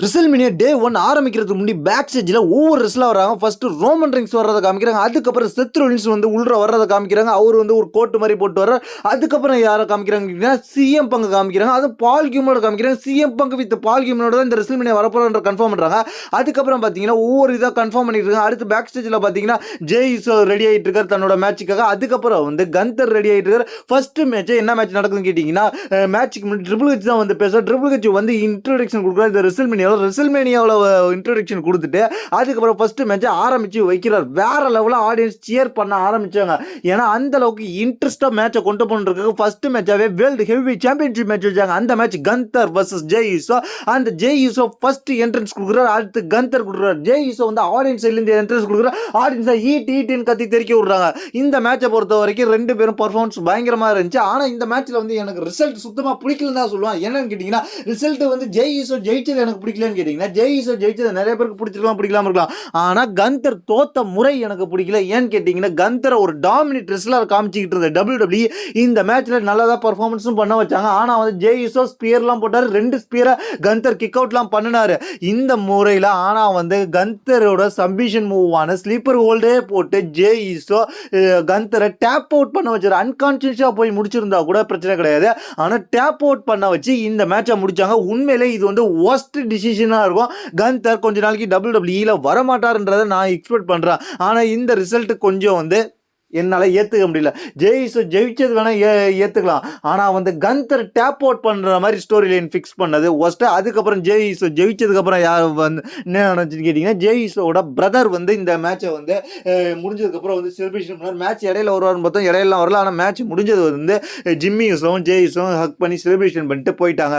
WrestleMania டே 1 ஆரம்பிக்கிறதுக்கு முன்னாடி back ஸ்டேஜ்ல ஒவ்வொரு ரெஸ்லர் வராங்க. ஃபர்ஸ்ட் ரோமன் ரெயின்ஸ் வர்றத காமிக்கிறாங்க. அதுக்கப்புறம் செத் ரோலின்ஸ் வந்து உள்ள வர்றத காமிக்கிறாங்க. அவர் வந்து ஒரு கோட் மாதிரி போட்டு வர்றார். அதுக்கப்புறம் யாரை காமிக்கிறாங்க? சிஎம் பங்க் காமிக்கிறாங்க. அது பால் கியூமனோட காமிக்கிறாங்க. சிஎம் பங்க் வித் பால் கியூமனோட தான் இந்த ரெசல்மேனியா வரப்போறன்ற கன்ஃபார்ம் பண்றாங்க. அதுக்கப்புறம் பாத்தீங்கன்னா ஒவ்வொரு இதா கன்ஃபார்ம் பண்ணிட்டு இருக்காங்க. அடுத்து பேக் ஸ்டேஜ்ல பாத்தீங்கன்னா ஜெய் ஈசோ ரெடி ஆயிட்டு இருக்காரு தன்னோட மேட்சுக்காக. அதுக்கப்புறம் வந்து கந்தர் ரெடி ஆயிட்டு இருக்காரு. ஃபர்ஸ்ட் மேட்ச் என்ன மேட்ச் நடக்குதுன்னு கேட்டீங்கன்னா மேட்சுக்கு முன்னாடி ட்ரிபிள் ஹெச் தான் வந்து பேசுறாரு. ட்ரிபிள் ஹெச் வந்து இன்ட்ரோடக்ஷன் கொடுக்குறாரு. இந்த ரெசல்மேனியாவில் இன்ட்ரோடக்ஷன் கொடுத்துட்டு அதுக்கப்புறம் ஃபர்ஸ்ட் மேட்ச் ஆரம்பிச்சு வைக்கிறார். வேற லெவலில் ஆடியன்ஸ் சியர் பண்ண ஆரம்பிச்சாங்க. ஏன்னா அந்த அளவுக்கு இன்ட்ரெஸ்டா மேட்சை கொண்டு போறதுக்கு ஃபர்ஸ்ட் மேட்சாவே வேர்ல்டு ஹெவி சாம்பியன்ஷிப் மேட்ச் வச்சாங்க. அந்த match Gunther versus Jey Uso. அந்த ஜெய் ஈசோ ஃபர்ஸ்ட் என்ட்ரன்ஸ் கொடுக்குறாரு. அடுத்து கந்தர் கொடுக்குறாரு. ஜெய் ஈசோ வந்து ஆடியன்ஸ் இருந்து என்ட்ரன்ஸ் கொடுக்குறாரு. ஆடியன்ஸை ஈட்டின்னு கத்தி தெறிக்க விடுறாங்க. இந்த மேட்சை பொறுத்த வரைக்கும் ரெண்டு பேரும் பர்ஃபார்மன்ஸ் பயங்கரமா இருந்துச்சு. ஆனா இந்த மேட்ச்ல வந்து எனக்கு ரிசல்ட் சுத்தமா பிடிக்கலன்னு தான் சொல்லுவான். என்னன்னு கேட்டீங்கன்னா ரிசல்ட் வந்து ஜெய் ஈசோ ஜெயிச்சது எனக்கு பிடிக்கலன்னு கேட்டீங்கன்னா ஜெய் ஈசோ ஜெயிச்சது நிறைய பேருக்கு பிடிச்சிருக்கலாம் பிடிக்கலாம் இருக்கலாம். ஆனா கந்தர் தோத்த முறை எனக்கு பிடிக்கல. ஏன்னு கேட்டீங்கன்னா கந்தரை ஒரு டாமினேட் ரெஸ்லர் காமிச்சிக்கிட்டு இருந்த WWE இந்த மேட்ச்ல நல்லதா பர்ஃபார்மன்ஸும் பண்ண வச்சாங்க. ஆனா வந்து ஜெய் ஈசோ ஸ்பியர்லாம் போட்டாரு. 2 ஸ்பியரை கந்தர் கிக் அவுட்லாம் பண்ணினாரு இந்த முறையில். ஆனா வந்து கந்தரோட சம்பிஷன் மூவான ஸ்லீப்பர் ஹோல்டே போட்டு ஜெய் ஈசோ கந்தரை டேப் அவுட் பண்ண வச்சாரு. அன்கான்சியஸா போய் முடிச்சிருந்தா கூட பிரச்சனை கிடையாது. ஆனா டேப் அவுட் பண்ண வச்சு இந்த மேட்சை முடிச்சாங்க. உண்மையிலே இது வந்து ஒஸ்ட் டிசிஷனா இருக்கும். கந்தர் கொஞ்ச நாளைக்கு WWE வரமாட்டாருன்றதை நான் எக்ஸ்பெக்ட் பண்றேன். ஆனா இந்த ரிசல்ட் கொஞ்சம் வந்து என்னால் ஏற்றுக்க முடியல. ஜெய் ஈசோ ஜெயிச்சது வேணால் ஏற்றுக்கலாம். ஆனால் வந்து கந்தர் டேப் அவுட் பண்ணுற மாதிரி ஸ்டோரி லைன் ஃபிக்ஸ் பண்ணது ஒஸ்ட்டு. அதுக்கப்புறம் ஜெய் ஈசோ ஜெயிச்சதுக்கப்புறம் யார் வந்து என்ன நினச்சின்னு கேட்டிங்கன்னா ஜெய் ஈசோட பிரதர் வந்து இந்த மேட்சை வந்து முடிஞ்சதுக்கப்புறம் வந்து செலிப்ரேஷன் பண்ணார். மேட்ச் இடையில வருவார்னு பார்த்தோம், இடையிலாம் வரல. ஆனால் மேட்ச் முடிஞ்சது வந்து ஜிம்மி ஈசோவும் ஜெய் ஈசோவும் ஹக் பண்ணி செலிப்ரேஷன் பண்ணிட்டு போயிட்டாங்க.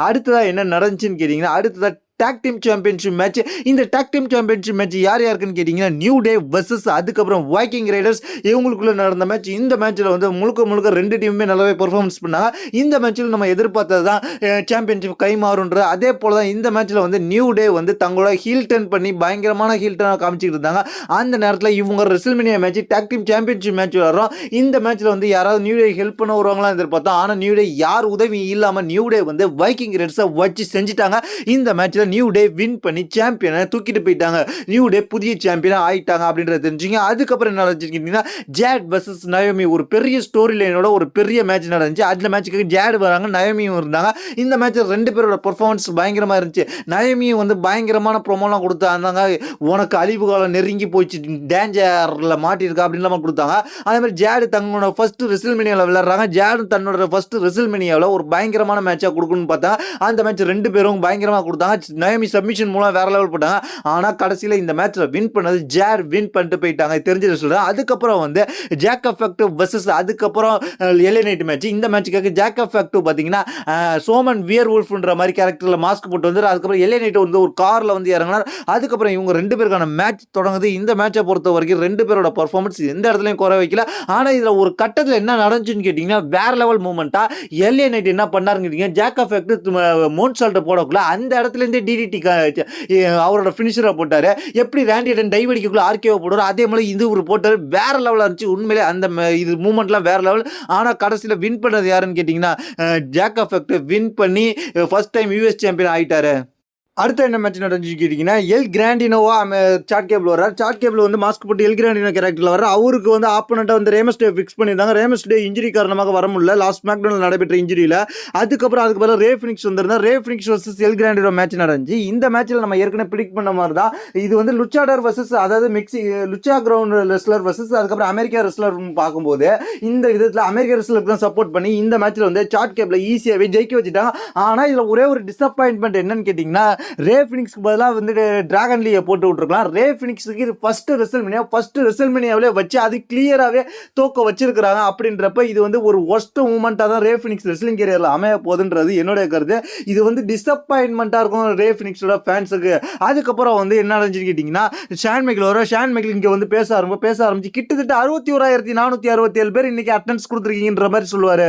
அடுத்ததாக என்ன நடந்துச்சுன்னு கேட்டிங்கன்னா அடுத்ததாக டாக் டீம் சாம்பியன்ஷிப் மேட்ச். இந்த டாக் டீம் சாம்பியன்ஷிப் மேட்ச் யார் யாருக்குன்னு கேட்டிங்கன்னா நியூ டே வர்சஸ் அதுக்கப்புறம் வைக்கிங் ரைடர்ஸ் இவங்களுக்குள்ள நடந்த மேட்ச். இந்த மேட்ச்சில் வந்து முழுக்க ரெண்டு டீமுமே நல்லாவே பெர்ஃபார்மன்ஸ் பண்ணாங்க. இந்த மேட்ச்சில் நம்ம எதிர்பார்த்தது தான் சாம்பியன்ஷிப் கை மாறுன்ற. அதே போல தான் இந்த மேட்ச்சில் வந்து நியூ டே வந்து தங்களோட ஹீல் டர்ன் பண்ணி பயங்கரமான ஹீல் டர்ன் காமிச்சிட்டு இருந்தாங்க. அந்த நேரத்தில் இவங்க WrestleMania match talk team championship match வரோம். இந்த மேட்ச்சில் வந்து யாராவது நியூ டே ஹெல்ப் பண்ண வருவாங்களா எதிர்பார்த்தோம். ஆனால் நியூ டே யார் உதவி இல்லாமல் நியூ டே வந்து வைக்கிங் ரைடர்ஸை வச்சு செஞ்சுட்டாங்க. இந்த மேட்ச்சில் நியூ டே வின் பண்ணி சாம்பியனை தூக்கிட்டு போயிட்டாங்க. நியூ டே புதிய சாம்பியனா ஆயிட்டாங்க அப்படின்றத தெரிஞ்சுங்க. அதுக்கப்புறம் என்ன நடந்துச்சுன்னா ஜேட் வர்சஸ் நயோமி ஒரு பெரிய ஸ்டோரி லைனோட ஒரு பெரிய மேட்ச் நடந்துச்சு. அந்த மேட்சுக்கு ஜேட் வராங்க, நயோமியும் இருந்தாங்க. இந்த மேட்ச் ரெண்டு பேரோட பெர்ஃபார்மன்ஸ் பயங்கரமா இருந்துச்சு. நயோமியும் வந்து பயங்கரமான ப்ரோமோலாம் கொடுத்தாங்க. உனக்கு அழிவு காலம் நெருங்கி போயிடுச்சு, டேஞ்சர்ல மாட்டிருக்கா அப்படின்லாம் கொடுத்தாங்க. அதே மாதிரி ஜேடு தங்களோட ஃபர்ஸ்ட் ரெசல்மேனியாவில் விளையாடுறாங்க. ஜேடு தன்னோட ஃபர்ஸ்ட் ரெசல்மேனியாவில் ஒரு பயங்கரமான மேட்சா கொடுக்கணும்னு பார்த்தா அந்த மேட்ச் ரெண்டு பேரும் பயங்கரமா கொடுத்தாங்க. நயோமி சப்மிஷன் மூலம் வேற லெவல் போட்டாங்க. ஆனா கடைசியில் இந்த மேட்ச்ல வின் பண்ணது ஜேட் வின் பண்ணிட்டு போயிட்டாங்க. தெரிஞ்சது சொல்றேன். அதுக்கப்புறம் வந்து ஜாக் எஃபெக்டிவ் வர்சஸ் அதுக்கப்புறம் எல்ஏ நைட் மேட்ச். இந்த மேட்சுக்காக ஜாக் எஃபெக்டிவ் பார்த்தீங்கன்னா சோமன் வியர் வுல்ஃப்ன்ற மாதிரி கேரக்டர்ல மாஸ்க் போட்டு வந்து அதுக்கப்புறம் எல்ஏ நைட் வந்து ஒரு கார்ல வந்து இறங்கினார். அதுக்கப்புறம் இவங்க ரெண்டு பேருக்கான மேட்ச் தொடங்குது. இந்த மேட்சை பொறுத்த வரைக்கும் ரெண்டு பேரோட பர்ஃபார்மன்ஸ் எந்த இடத்துலையும் குறை வைக்கல. ஆனா இதுல ஒரு கட்டத்தில் என்ன நடந்துச்சுன்னு கேட்டீங்கன்னா வேற லெவல் மூமெண்டா எல்ஏ நைட் என்ன பண்ணாருன்னு கேட்டீங்கன்னா ஜாக் எஃபெக்டிவ் மோன் சால்ட் போடக்குள்ள அந்த இடத்துல இருந்து டிடிடி அவரோட பினிஷரா போட்டாரு. எப்படி ரேண்டி ஆர்டன் டைவ் அடிக்கக்குள்ள ஆர்கேவோ போடுறாரு அதே மாதிரி இது ஒரு போட்டாரு. வேற லெவலா இருந்துச்சு உண்மையிலே. அந்த இது மூமெண்ட்லாம் வேற லெவல். ஆனா கடைசியில் வின் பண்ணது யாருன்னு கேட்டீங்கன்னா ஜாக் எஃபெக்டிவ் வின் பண்ணி ஃபர்ஸ்ட் டைம் யூஎஸ் சாம்பியன் ஆயிட்டாரு. அடுத்த என்ன மேட்ச் நடந்துச்சு கேட்டிங்கன்னா எல் கிராண்டினோவா சாட் கேபிள் வர்றார். சாட் கேபிள் வந்து மாஸ்க் போட்டு எல் கிராண்டினோ கேரக்டரில் வர்றார். அவருக்கு வந்து ஆப்போனண்ட்டாக வந்து ரேமஸ் டே ஃபிக்ஸ் பண்ணியிருந்தாங்க. ரேமஸ் டே இன்ஜுரி காரணமாக வர முடியல லாஸ்ட் மேக்டோனல் நடைபெற்ற இன்ஜுரியில். அதுக்கப்புறம் அதுக்கு பதிலாக ரே ஃபினிக்ஸ் வந்திருந்தா. ரே ஃபினிக்ஸ் வர்சஸ் எல் கிராண்டினோ மேட்ச் நடந்துச்சு. இந்த மேட்ச்சில் நம்ம ஏற்கனவே ப்ரிடிக்ட் பண்ண மாதிரி தான் இது வந்து லுச்சாடர் வர்சஸ் அதாவது லுச்சா கிரவுண்ட் ரெஸ்லர் வர்சஸ் அதுக்கப்புறம் அமெரிக்கா ரெஸ்லர் பார்க்கும்போது இந்த விதத்தில் அமெரிக்கா ரெஸ்லருக்கு தான் சப்போர்ட் பண்ணி இந்த மேட்ச்சில் வந்து சாட் கேபிள் ஈஸியாகவே ஜெயிக்க வச்சுட்டாங்க. ஆனால் இதில் ஒரே ஒரு டிசப்பாயின்மெண்ட் என்னன்னு கேட்டிங்கன்னா ரே ஃபினிக்ஸ்க்கு பதிலாக வந்து டிராகன் லீயை போட்டு விட்டுருக்கலாம். ரே ஃபினிக்ஸுக்கு இது ஃபர்ஸ்ட் ரெசல்மேனியாவிலே வச்சு அது கிளியராகவே தோக்க வச்சிருக்கிறாங்க. அப்படின்றப்ப இது வந்து ஒரு ஒஸ்ட் மூமெண்ட்டாக தான் ரே ஃபினிக்ஸ் ரெஸ்லிங் கேரியரில் அமைய போகுதுன்றது என்னுடைய கருத்து. இது வந்து டிசப்பாயின்மெண்ட்டாக இருக்கும் ரே ஃபினிக்ஸோட ஃபேன்ஸுக்கு. அதுக்கப்புறம் வந்து என்ன நடந்துச்சுன்னு கேட்டிங்கன்னா ஷான் மைக்கேல் இங்கே வந்து பேச ஆரம்பிச்சு கிட்டத்தட்ட 61,467 பேர் இன்னைக்கு அட்டெண்டன்ஸ் கொடுத்துருக்கீங்கன்ற மாதிரி சொல்லுவார்.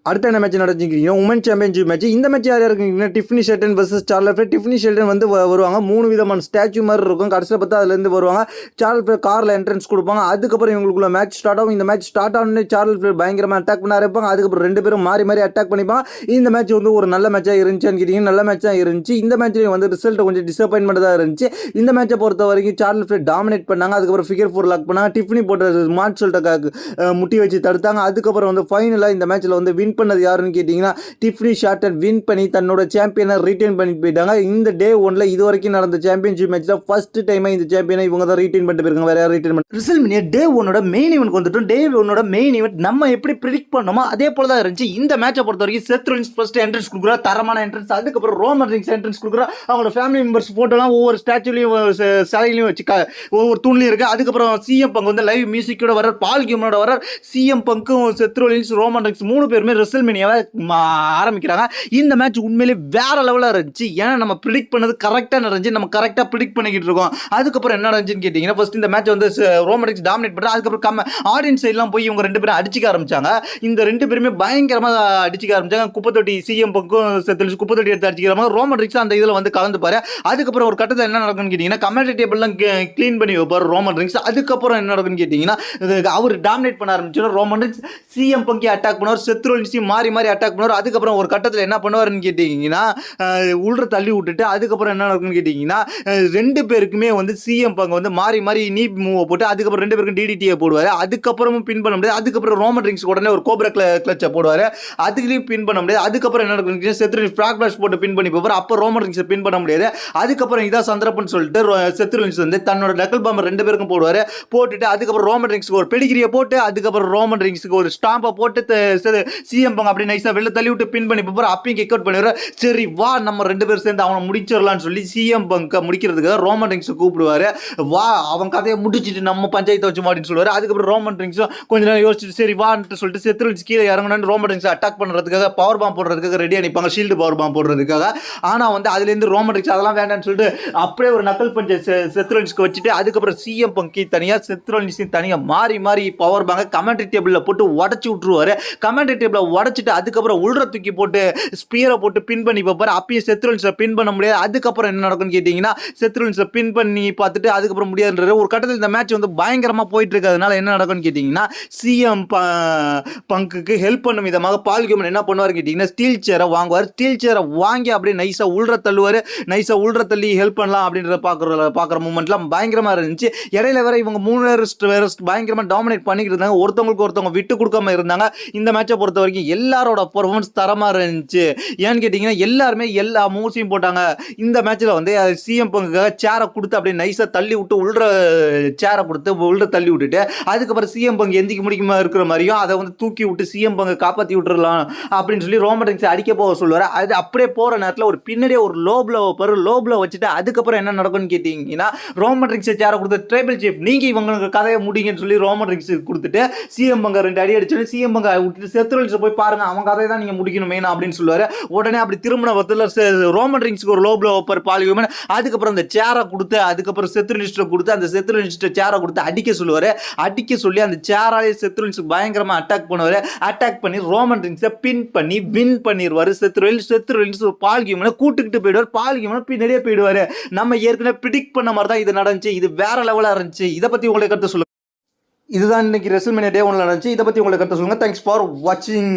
அடுத்த என்ன மேட்ச் நடந்துக்கிறீங்க உமன் சாம்பியன்ஷிப் மேட்ச். இந்த மேட்ச் யார் இருக்குங்கன்னா Tiffany Shelton versus Charlotte Flair. Tiffany Shelton வந்து வருவாங்க 3 விதமான ஸ்டாச்சு மாதிரி இருக்கும். கடைசியில் பார்த்தா அதுலேருந்து வருவாங்க. சார்லட் ஃப்ளேர் காரில் என்ட்ரன்ஸ் கொடுப்பாங்க. அதுக்கப்புறம் இவங்களுக்குள்ள மேட்ச் ஸ்டார்ட் ஆகும். இந்த மேட்ச் ஸ்டார்ட் ஆனே சார்லட் ஃப்ளேர் பயங்கரமாக அட்டாக் பண்ண ஆரம்பிப்பாங்க. அதுக்கப்புறம் 2 பேரும் மாறி மாறி அட்டாக் பண்ணிப்பாங்க. இந்த மேட்ச் வந்து ஒரு நல்ல மேட்சாக இருந்துச்சுன்னு கேட்டிங்கன்னா நல்ல மேட்சாக இருந்துச்சு. இந்த மேட்ச்லேயும் வந்து ரிசல்ட் கொஞ்சம் டிசப்பாயின்மெண்ட் தான் இருந்துச்சு. இந்த மேட்சை பொறுத்த வரைக்கும் சார்லட் ஃப்ளேர் டாமினேட் பண்ணாங்க. அதுக்கப்புறம் ஃபிகர் 4 லாக் பண்ணாங்க. டிஃப்னி போட்ட மார்ட் சொல்லிட்டு முட்டி வச்சு தடுத்தாங்க. அதுக்கப்புறம் வந்து ஃபைனலாக இந்த மேட்ச்சில் வந்து வின் பண்ணது யாருன்னு கேட்டிங்கன்னா டிஃப்னி ஷார்டன் வின் பண்ணி தன்னோட சாம்பியனை ரிட்டைன் பண்ணி போயிட்டாங்க. இந்த டே 1ல இது வரைக்கும் நடந்த சாம்பியன்ஷிப் மேட்ச்ல ஃபர்ஸ்ட் டைமா இந்த சாம்பியனை இவங்க தான் ரிட்டைன் பண்ணிட்டு போயிருக்காங்க. வேற யாரும் ரிட்டைன் பண்ணல. ரிசல்மனியா டே 1ஓட மெயின் ஈவென்ட் வந்துட்டோம். டே 1ஓட மெயின் ஈவென்ட் நம்ம எப்படி ப்ரெடிக்ட் பண்ணோமோ அதே போல தான் இருந்துச்சு. இந்த மேட்சை பொறுத்த வரைக்கும் செத் ரோலின்ஸ் ஃபர்ஸ்ட் என்ட்ரன்ஸ் கொடுக்குறா, தரமான என்ட்ரன்ஸ். அதுக்கப்புறம் ரோமன் ரிங்ஸ் என்ட்ரன்ஸ் கொடுக்குறா. அவங்களோட ஃபேமிலி மெம்பர்ஸ் போட்டோலாம் ஒவ்வொரு ஸ்டாச்சுலையும் சிலையிலையும் வச்சு ஒவ்வொரு தூண்லையும் இருக்கு. அதுக்கப்புறம் சிஎம் பங்க் வந்து லைவ் மியூசிக்கோட வர்றார், பால் கியூமனோட வர்றார். சிஎம் பங்க்கும் செத் ரோலின்ஸ் ரோமன் ரிங்ஸ் 3 பேருமே ரெசல்மேனியாவை ஆரம்பிக்கிறாங்க. இந்த மேட்ச் உண்மையிலே வேற லெவலாக இருந்துச்சு. ஏன்னா நம்ம ப்ரிடிக்ட் பண்ணது கரெக்டாக நடந்துச்சு. நம்ம கரெக்டாக ப்ரிடிக்ட் பண்ணிக்கிட்டு இருக்கோம். அதுக்கப்புறம் என்ன நடந்துச்சுன்னு கேட்டிங்கன்னா ஃபர்ஸ்ட் இந்த மேட்ச் வந்து ரோமன் ரிங்ஸ் டாமினேட் பண்ணுறாங்க. அதுக்கப்புறம் ஆடியன்ஸ் எல்லாம் போய் இவங்க 2 பேரும் அடிச்சிக்க ஆரம்பிச்சாங்க. இந்த 2 பேருமே பயங்கரமாக அடிச்சிக்க ஆரம்பிச்சாங்க. குப்பத்தொட்டி சிஎம் பங்கும் செத் குப்பத்தொட்டி எடுத்து அடிச்சிக்கிறாங்க. ரோமன் ரிங்ஸ் அந்த இதில் வந்து கலந்துப்பாரு. அதுக்கப்புறம் ஒரு கட்டத்தில் என்ன நடக்கும்னு கேட்டிங்கன்னா கமெண்ட்ரி டேபிள்லாம் க்ளீன் பண்ணி வைப்பார் ரோமன் ரிங்ஸ். அதுக்கப்புறம் என்ன நடக்கும்னு கேட்டிங்கன்னா அவர் டாமினேட் பண்ண ஆரம்பிச்சார். ரோமன் ரிங்ஸ் சிஎம் பங்கி அட்டாக் பண்ணுவார், செத் ரோலின்ஸையும் மாறி மாறி அட்டாக் பண்ணுவார். அதுக்கப்புறம் ஒரு கட்டத்தில் என்ன பண்ணுவாருன்னு கேட்டிங்கன்னா உள்ள தள்ளி விட்டுட்டு அதுக்கப்புறம் என்ன நடக்கும்னு கேட்டிங்கன்னா 2 பேருக்குமே வந்து சிஎம் பங்கு வந்து மாறி மாறி நீ மூவ் போட்டு அதுக்கப்புறம் 2 பேருக்கும் டிடிடியை போடுவார். அதுக்கப்புறமும் பின் பண்ண முடியாது. அதுக்கப்புறம் ரோமன் ரிங்ஸ் உடனே ஒரு கோப்ரா கிளச்சை போடுவார். அதுக்குள்ளேயும் பின் பண்ண முடியாது. அதுக்கப்புறம் என்ன நடக்கும்னு செத் ரோலின்ஸ் ஃப்ராக் பிளாஷ் போட்டு பின் பண்ணி போவார். அப்போ ரோமன் ரிங்ஸை பின் பண்ண முடியாது. அதுக்கப்புறம் இதான் சந்தர்ப்பம்னு சொல்லிட்டு செத் ரோலின்ஸ் வந்து தன்னோட டக்கல் பாம்பர் 2 பேருக்கும் போடுவார். போட்டுட்டு அதுக்கப்புறம் ரோமன் ரிங்ஸ்க்கு ஒரு பெடிகிரியை போட்டு அதுக்கப்புறம் ரோமன் ரிங்ஸ்க்கு ஒரு ஸ்டாம்பை போட்டு சிஎம் பங்கு அப்படி நைஸாக வெளில தள்ளி விட்டு பின் பண்ணி போகிற அப்பயும் கிக் அவுட் பண்ணிடுவார். சரி வா நம்ம 2 பேரும் சேர்ந்து அவனை முடிச்சிடலான்னு சொல்லி சிஎம் பங்கை முடிக்கிறதுக்காக ரோமன் ரிங்ஸை கூப்பிடுவார். வா அவன் கதையை முடிச்சுட்டு நம்ம பஞ்சாயத்தை வச்சு மாட்டின்னு சொல்லுவார். அதுக்கப்புறம் ரோமன் ரிங்ஸும் கொஞ்ச நேரம் யோசிச்சுட்டு சரி வான்ட்டு சொல்லிட்டு செத் ரோலின்ஸ் கீழே இறங்கணும்னு ரோமன் ரிங்ஸை அட்டாக் பண்ணுறதுக்காக பவர் பாம்பு போடுறதுக்காக ரெடியாக நிற்பாங்க, ஷீல்டு பவர் பாம்பு போடுறதுக்காக. ஆனால் வந்து அதுலேருந்து ரோமன் ரிங்ஸ் அதெல்லாம் வேண்டாம்னு சொல்லிட்டு அப்படியே ஒரு நக்கல் பஞ்சை செத் ரோலின்ஸ்க்கு வச்சுட்டு அதுக்கப்புறம் சிஎம் பங்கி தனியாக செத் ரோலின்ஸையும் தனியாக மாறி மாறி பவர் பாங்க கமெண்ட்ரி டேபிளில் போட்டு உடச்சி விட்டுருவார். கமெண்ட்ரி டேபிளில் உடச்சிட்டு அதுக்கப்புறம் உள்ற தூக்கி போட்டு ஸ்பியரை போட்டு பின் பண்ணி பார்ப்பாரு. அப்பயும் செத் ரோலின்ஸை பின் பண்ண முடியாது. அதுக்கப்புறம் என்ன நடக்கும்னு கேட்டிங்கன்னா செத் ரோலின்ஸை பின் பண்ணி பார்த்துட்டு அதுக்கப்புறம் முடியாதுன்றாரு. ஒரு கட்டத்தில் இந்த மேட்ச் வந்து பயங்கரமாக போயிட்டு இருக்கிறதுனால என்ன நடக்கும்னு கேட்டிங்கன்னா சிஎம் பங்குக்கு ஹெல்ப் பண்ணும் விதமாக பால் கியூமன் என்ன பண்ணுவார் கேட்டிங்கன்னா ஸ்டீல் சேரை வாங்குவார். ஸ்டீல் சேரை வாங்கி அப்படியே நைஸாக உள்ற தள்ளுவார். நைஸாக உள்ற தள்ளி ஹெல்ப் பண்ணலாம் அப்படின்றத பார்க்குற மூமெண்ட்லாம் பயங்கரமாக இருந்துச்சு. இடையில வேற இவங்க 3 வேற பயங்கரமாக டாமினேட் பண்ணிக்கிட்டு இருந்தாங்க. ஒருத்தவங்களுக்கு ஒருத்தவங்க விட்டு கொடுக்காம இருந்தாங்க. இந்த மேட்சை பொறுத்த வரைக்கும் எல்லாரோட பர்ஃபார்மன்ஸ் தரமாக இருந்துச்சு. ஏன்னு கேட்டிங்கன்னா எல்லாருமே எல்லா மூவ்ஸையும் போட்டாங்க. இந்த மேட்ச்சில் வந்து சிஎம் பங்குக்காக சேரை கொடுத்து அப்படியே நைஸாக தள்ளி விட்டு உள்ற சேரை கொடுத்து உள்ற தள்ளி விட்டுட்டு அதுக்கப்புறம் சிஎம் பங்கு எந்திக்க முடிக்குமா இருக்கிற மாதிரியும் அதை வந்து தூக்கி விட்டு சிஎம் பங்கு காப்பாற்றி விட்டுறலாம் அப்படின்னு சொல்லி ரோமன் ரிங்ஸை அடிக்க போக சொல்லுவார். அது அப்படியே போகிற நேரத்தில் ஒரு பின்னாடியே ஒரு லோப்ல வச்சுட்டு அதுக்கப்புறம் என்ன நடக்கும்னு கேட்டிங்கன்னா ரோமன் ரிங்ஸை சேரை கொடுத்து ட்ரைபிள் சீஃப் நீங்கள் இவங்களுக்கு கதையை முடிங்கன்னு சொல்லி ரோமன் ரிங்ஸ் கொடுத்துட்டு சிஎம் பங்கை 2 அடி அடிச்சு சிஎம் பங்கை விட்டுட்டு செத் ரோலின்ஸை போய் பாருங்க அவன் கதையை தான் நீங்கள் முடிக்கணும் மெயினா அப்படின்னு சொல்லுவார். உடனே அப்படி திருமண வத்தில் ரோமன் ரிங்ஸ்க்கு ஒரு லோப்ல வைப்பார் பால் கியூமன். அதுக்கப்புறம் அந்த சேரை கொடுத்து அதுக்கப்புறம் செத் ரோலின்ஸை கொடுத்து அந்த செத் ரோலின்ஸை சேரை கொடுத்து அடிக்க சொல்லுவார். அடிக்க சொல்லி அந்த சேராலே செத் ரோலின்ஸுக்கு பயங்கரமாக அட்டாக் பண்ணுவார். அட்டாக் பண்ணி ரோமன் ரிங்ஸை பின் பண்ணி வின் பண்ணிடுவார். செத் ரோலின்ஸ் பால் கியூமனை கூட்டுக்கிட்டு போயிடுவார். பால் கியூமனை பின்னாடியே போயிடுவார். நம்ம ஏற்கனவே ப்ரிடிக்ட் பண்ண மாதிரி தான் இது நடந்துச்சு. இது வேற லெவலாக இருந்துச்சு. இதை பற்றி உங்களை கருத்து சொல்லுங்க. இதுதான் இன்னைக்கு ரெசல்மேனியா டே 1 நடந்துச்சு. இதை பற்றி உங்களை கருத்து சொல்லுங்க. தேங்க்ஸ் ஃபார் வாட்சிங்.